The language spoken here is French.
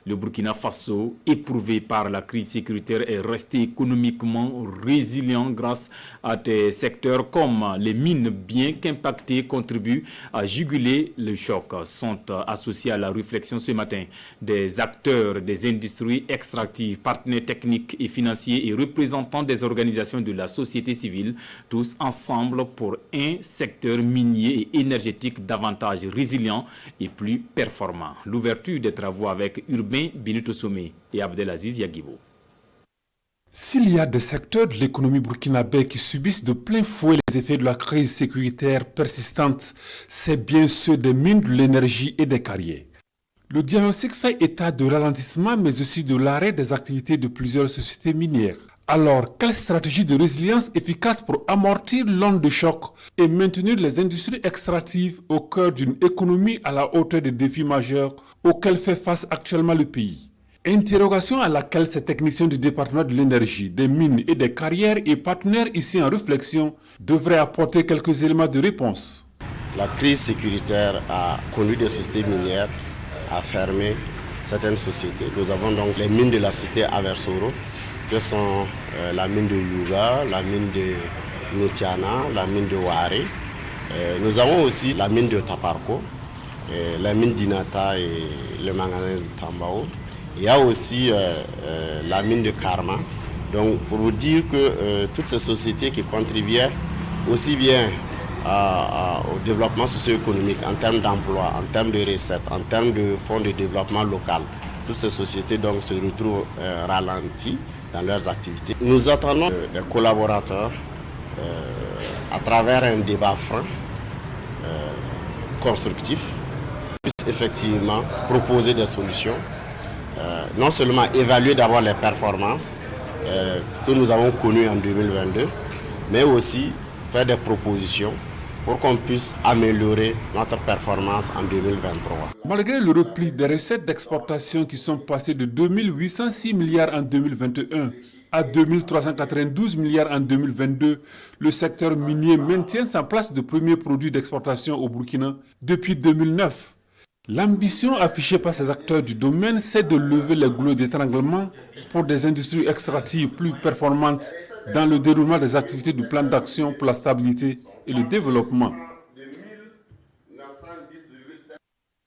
Le Burkina Faso, éprouvé par la crise sécuritaire, est resté économiquement résilient grâce à des secteurs comme les mines, bien qu'impactés, contribuent à juguler le choc. Sont associés à la réflexion ce matin des acteurs des industries extractives, partenaires techniques et financiers et représentants des organisations de la société civile, tous ensemble pour un secteur minier et énergétique davantage résilient et plus performant. L'ouverture des travaux avec Urbain Binuto Somé et Abdelaziz Yaguibo. S'il y a des secteurs de l'économie burkinabé qui subissent de plein fouet les effets de la crise sécuritaire persistante, c'est bien ceux des mines, de l'énergie et des carrières. Le diagnostic fait état de ralentissement mais aussi de l'arrêt des activités de plusieurs sociétés minières. Alors, quelle stratégie de résilience efficace pour amortir l'onde de choc et maintenir les industries extractives au cœur d'une économie à la hauteur des défis majeurs auxquels fait face actuellement le pays? Interrogation à laquelle ces techniciens du département de l'énergie, des mines et des carrières et partenaires ici en réflexion devraient apporter quelques éléments de réponse. La crise sécuritaire a conduit des sociétés minières à fermer certaines sociétés. Nous avons donc les mines de la société Aversoro, que sont la mine de Yuga, la mine de Netiana, la mine de Ware. Nous avons aussi la mine de Taparco, la mine d'Inata et le manganèse Tambao. Il y a aussi la mine de Karma. Donc pour vous dire que toutes ces sociétés qui contribuaient aussi bien au développement socio-économique en termes d'emploi, en termes de recettes, en termes de fonds de développement local, toutes ces sociétés donc se retrouvent ralenties dans leurs activités. Nous attendons des collaborateurs à travers un débat franc, constructif, puissent effectivement proposer des solutions, non seulement évaluer d'abord les performances que nous avons connues en 2022, mais aussi faire des propositions pour qu'on puisse améliorer notre performance en 2023. Malgré le repli des recettes d'exportation qui sont passées de 2806 milliards en 2021 à 2392 milliards en 2022, le secteur minier maintient sa place de premier produit d'exportation au Burkina depuis 2009. L'ambition affichée par ces acteurs du domaine, c'est de lever les goulots d'étranglement pour des industries extractives plus performantes dans le déroulement des activités du plan d'action pour la stabilité et le développement.